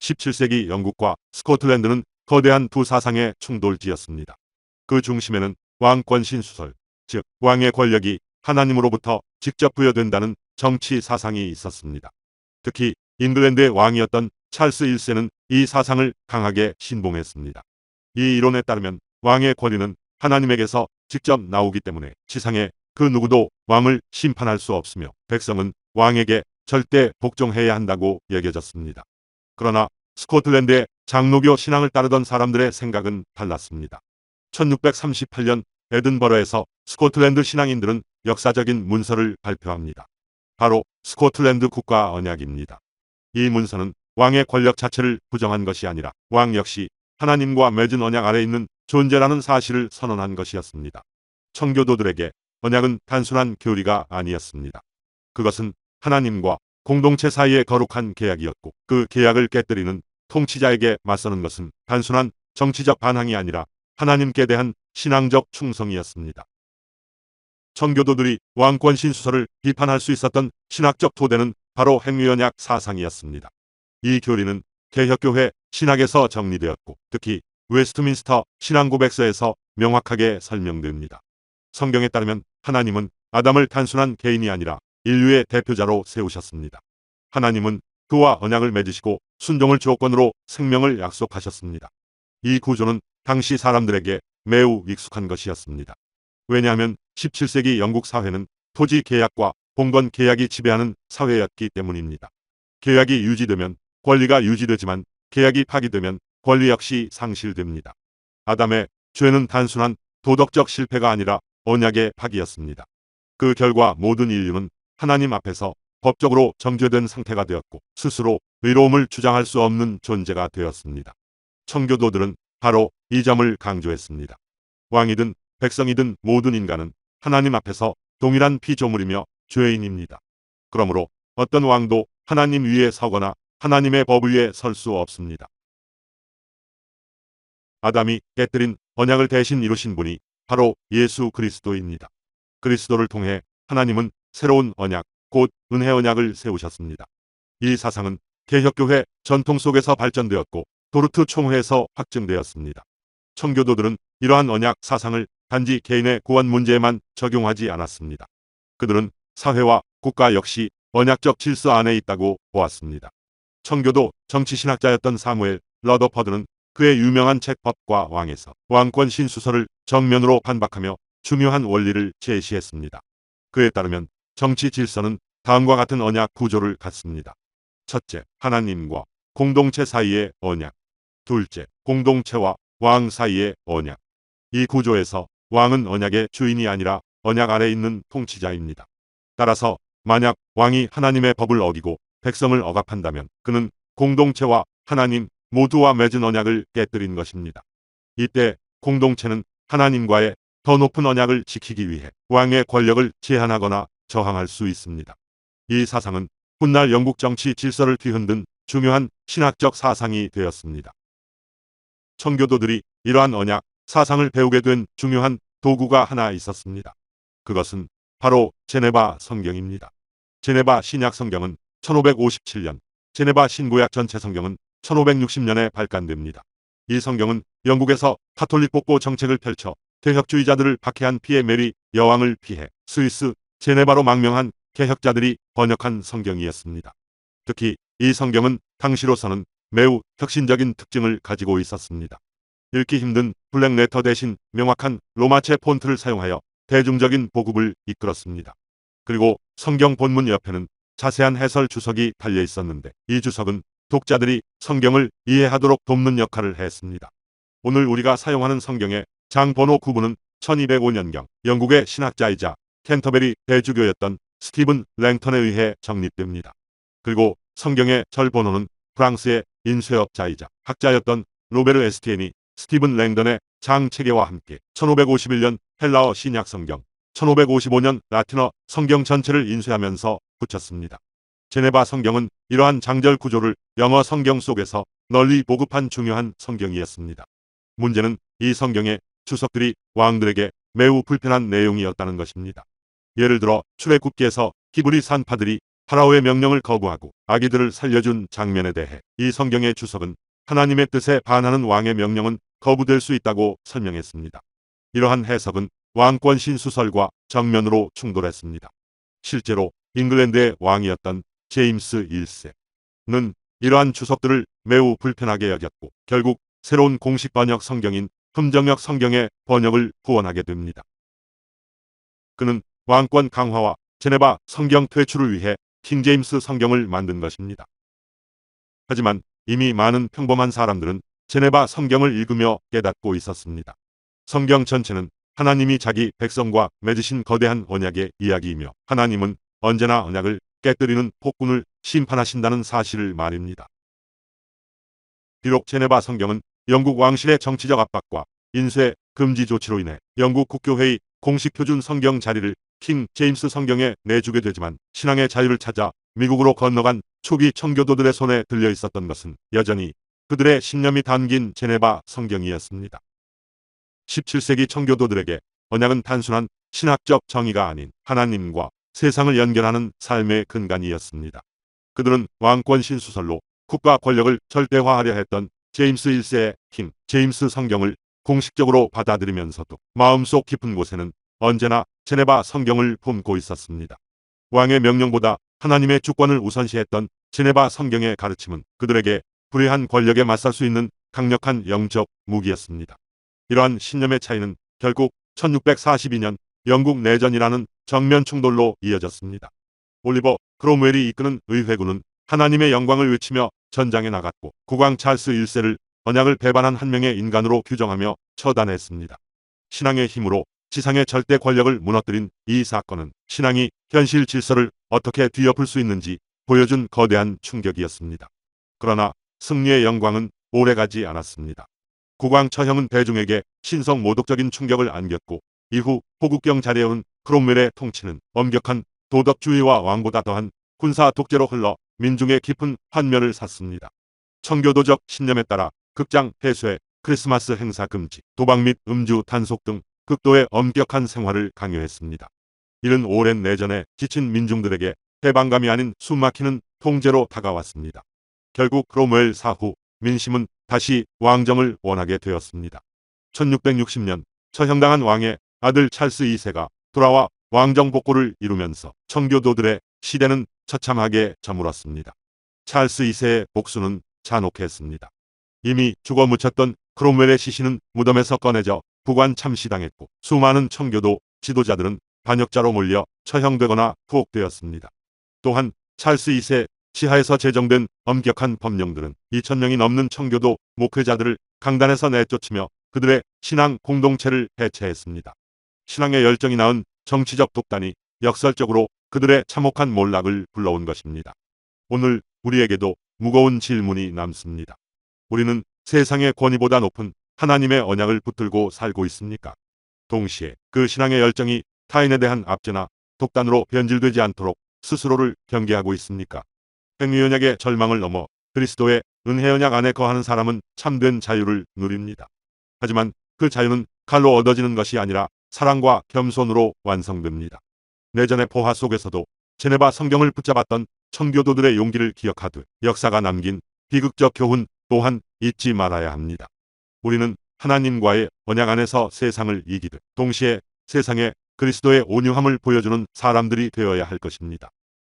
17세기 영국과 스코틀랜드는 거대한 두 사상의 충돌지였습니다. 그 중심에는 왕권 신수설, 즉 왕의 권력이 하나님으로부터 직접 부여된다는 정치 사상이 있었습니다. 특히 잉글랜드의 왕이었던 찰스 1세는 이 사상을 강하게 신봉했습니다. 이 이론에 따르면 왕의 권위는 하나님에게서 직접 나오기 때문에 지상에 그 누구도 왕을 심판할 수 없으며 백성은 왕에게 절대 복종해야 한다고 여겨졌습니다. 그러나 스코틀랜드의 장로교 신앙을 따르던 사람들의 생각은 달랐습니다. 1638년 에든버러에서 스코틀랜드 신앙인들은 역사적인 문서를 발표합니다. 바로 스코틀랜드 국가 언약입니다. 이 문서는 왕의 권력 자체를 부정한 것이 아니라 왕 역시 하나님과 맺은 언약 아래 있는 존재라는 사실을 선언한 것이었습니다. 청교도들에게 언약은 단순한 교리가 아니었습니다. 그것은 하나님과 공동체 사이의 거룩한 계약이었고 그 계약을 깨뜨리는 통치자에게 맞서는 것은 단순한 정치적 반항이 아니라 하나님께 대한 신앙적 충성이었습니다. 청교도들이 왕권 신수설을 비판할 수 있었던 신학적 토대는 바로 행위언약 사상이었습니다. 이 교리는 개혁교회 신학에서 정리되었고 특히 웨스트민스터 신앙고백서에서 명확하게 설명됩니다. 성경에 따르면 하나님은 아담을 단순한 개인이 아니라 인류의 대표자로 세우셨습니다. 하나님은 그와 언약을 맺으시고 순종을 조건으로 생명을 약속하셨습니다. 이 구조는 당시 사람들에게 매우 익숙한 것이었습니다. 왜냐하면 17세기 영국 사회는 토지 계약과 봉건 계약이 지배하는 사회였기 때문입니다. 계약이 유지되면 권리가 유지되지만 계약이 파기되면 권리 역시 상실됩니다. 아담의 죄는 단순한 도덕적 실패가 아니라 언약의 파기였습니다. 그 결과 모든 인류는 하나님 앞에서 법적으로 정죄된 상태가 되었고 스스로 의로움을 주장할 수 없는 존재가 되었습니다. 청교도들은 바로 이 점을 강조했습니다. 왕이든 백성이든 모든 인간은 하나님 앞에서 동일한 피조물이며 죄인입니다. 그러므로 어떤 왕도 하나님 위에 서거나 하나님의 법 위에 설 수 없습니다. 아담이 깨뜨린 언약을 대신 이루신 분이 바로 예수 그리스도입니다. 그리스도를 통해 하나님은 새로운 언약, 곧 은혜 언약을 세우셨습니다. 이 사상은 개혁교회 전통 속에서 발전되었고 도르트 총회에서 확증되었습니다. 청교도들은 이러한 언약 사상을 단지 개인의 구원 문제에만 적용하지 않았습니다. 그들은 사회와 국가 역시 언약적 질서 안에 있다고 보았습니다. 청교도 정치신학자였던 사무엘 러더퍼드는 그의 유명한 책 법과 왕에서 왕권 신수설을 정면으로 반박하며 중요한 원리를 제시했습니다. 그에 따르면 정치 질서는 다음과 같은 언약 구조를 갖습니다. 첫째, 하나님과 공동체 사이의 언약. 둘째, 공동체와 왕 사이의 언약. 이 구조에서 왕은 언약의 주인이 아니라 언약 아래 있는 통치자입니다. 따라서 만약 왕이 하나님의 법을 어기고 백성을 억압한다면 그는 공동체와 하나님 모두와 맺은 언약을 깨뜨린 것입니다. 이때 공동체는 하나님과의 더 높은 언약을 지키기 위해 왕의 권력을 제한하거나 저항할 수 있습니다. 이 사상은 훗날 영국 정치 질서를 뒤흔든 중요한 신학적 사상이 되었습니다. 청교도들이 이러한 언약 사상을 배우게 된 중요한 도구가 하나 있었습니다. 그것은 바로 제네바 성경입니다. 제네바 신약 성경은 1557년, 제네바 신구약 전체 성경은 1560년에 발간됩니다. 이 성경은 영국에서 가톨릭 복고 정책을 펼쳐 개혁주의자들을 박해한 피에 메리 여왕을 피해 스위스 제네바로 망명한 개혁자들이 번역한 성경이었습니다. 특히 이 성경은 당시로서는 매우 혁신적인 특징을 가지고 있었습니다. 읽기 힘든 블랙레터 대신 명확한 로마체 폰트를 사용하여 대중적인 보급을 이끌었습니다. 그리고 성경 본문 옆에는 자세한 해설 주석이 달려 있었는데 이 주석은 독자들이 성경을 이해하도록 돕는 역할을 했습니다. 오늘 우리가 사용하는 성경의 장 번호 9부는 1205년경 영국의 신학자이자 캔터베리 대주교였던 스티븐 랭턴에 의해 정립됩니다. 그리고 성경의 절 번호는 프랑스의 인쇄업자이자 학자였던 로베르 에스티엔이 스티븐 랭던의 장 체계와 함께 1551년 헬라어 신약 성경, 1555년 라틴어 성경 전체를 인쇄하면서 붙였습니다. 제네바 성경은 이러한 장절 구조를 영어 성경 속에서 널리 보급한 중요한 성경이었습니다. 문제는 이 성경의 주석들이 왕들에게 매우 불편한 내용이었다는 것입니다. 예를 들어 출애굽기에서 히브리 산파들이 파라오의 명령을 거부하고 아기들을 살려준 장면에 대해 이 성경의 주석은 하나님의 뜻에 반하는 왕의 명령은 거부될 수 있다고 설명했습니다. 이러한 해석은 왕권 신수설과 정면으로 충돌했습니다. 실제로 잉글랜드의 왕이었던 제임스 1세는 이러한 주석들을 매우 불편하게 여겼고 결국 새로운 공식 번역 성경인 흠정역 성경의 번역을 후원하게 됩니다. 그는 왕권 강화와 제네바 성경 퇴출을 위해 킹제임스 성경을 만든 것입니다. 하지만 이미 많은 평범한 사람들은 제네바 성경을 읽으며 깨닫고 있었습니다. 성경 전체는 하나님이 자기 백성과 맺으신 거대한 언약의 이야기이며 하나님은 언제나 언약을 깨뜨리는 폭군을 심판하신다는 사실을 말입니다. 비록 제네바 성경은 영국 왕실의 정치적 압박과 인쇄 금지 조치로 인해 영국 국교회의 공식 표준 성경 자리를 킹 제임스 성경에 내주게 되지만 신앙의 자유를 찾아 미국으로 건너간 초기 청교도들의 손에 들려 있었던 것은 여전히 그들의 신념이 담긴 제네바 성경이었습니다. 17세기 청교도들에게 언약은 단순한 신학적 정의가 아닌 하나님과 세상을 연결하는 삶의 근간이었습니다. 그들은 왕권 신수설로 국가 권력을 절대화하려 했던 제임스 1세의 킹 제임스 성경을 공식적으로 받아들이면서도 마음속 깊은 곳에는 언제나 제네바 성경을 품고 있었습니다. 왕의 명령보다 하나님의 주권을 우선시했던 제네바 성경의 가르침은 그들에게 불의한 권력에 맞설 수 있는 강력한 영적 무기였습니다. 이러한 신념의 차이는 결국 1642년 영국 내전이라는 정면 충돌로 이어졌습니다. 올리버 크롬웰이 이끄는 의회군은 하나님의 영광을 외치며 전장에 나갔고 국왕 찰스 1세를 언약을 배반한 한 명의 인간으로 규정하며 처단했습니다. 신앙의 힘으로 지상의 절대 권력을 무너뜨린 이 사건은 신앙이 현실 질서를 어떻게 뒤엎을 수 있는지 보여준 거대한 충격이었습니다. 그러나 승리의 영광은 오래가지 않았습니다. 국왕 처형은 대중에게 신성 모독적인 충격을 안겼고 이후 호국경 자리에 온 크롬웰의 통치는 엄격한 도덕주의와 왕보다 더한 군사 독재로 흘러 민중의 깊은 환멸을 샀습니다. 청교도적 신념에 따라 극장 폐쇄, 크리스마스 행사 금지, 도박 및 음주 단속 등 극도의 엄격한 생활을 강요했습니다. 이는 오랜 내전에 지친 민중들에게 해방감이 아닌 숨막히는 통제로 다가왔습니다. 결국 크롬웰 사후 민심은 다시 왕정을 원하게 되었습니다. 1660년 처형당한 왕의 아들 찰스 2세가 돌아와 왕정 복고를 이루면서 청교도들의 시대는 처참하게 저물었습니다. 찰스 2세의 복수는 잔혹했습니다. 이미 죽어 묻혔던 크롬웰의 시신은 무덤에서 꺼내져 부관 참시당했고 수많은 청교도 지도자들은 반역자로 몰려 처형되거나 투옥되었습니다. 또한 찰스 2세 치하에서 제정된 엄격한 법령들은 2,000명이 넘는 청교도 목회자들을 강단에서 내쫓으며 그들의 신앙 공동체를 해체했습니다. 신앙의 열정이 낳은 정치적 독단이 역설적으로 그들의 참혹한 몰락을 불러온 것입니다. 오늘 우리에게도 무거운 질문이 남습니다. 우리는 세상의 권위보다 높은 하나님의 언약을 붙들고 살고 있습니까? 동시에 그 신앙의 열정이 타인에 대한 압제나 독단으로 변질되지 않도록 스스로를 경계하고 있습니까? 행위언약의 절망을 넘어 그리스도의 은혜 언약 안에 거하는 사람은 참된 자유를 누립니다. 하지만 그 자유는 칼로 얻어지는 것이 아니라 사랑과 겸손으로 완성됩니다. 내전의 포화 속에서도 제네바 성경을 붙잡았던 청교도들의 용기를 기억하듯 역사가 남긴 비극적 교훈 또한 잊지 말아야 합니다. 우리는 하나님과의 언약 안에서 세상을 이기듯 동시에 세상에 그리스도의 온유함을 보여주는 사람들이 되어야 할 것입니다.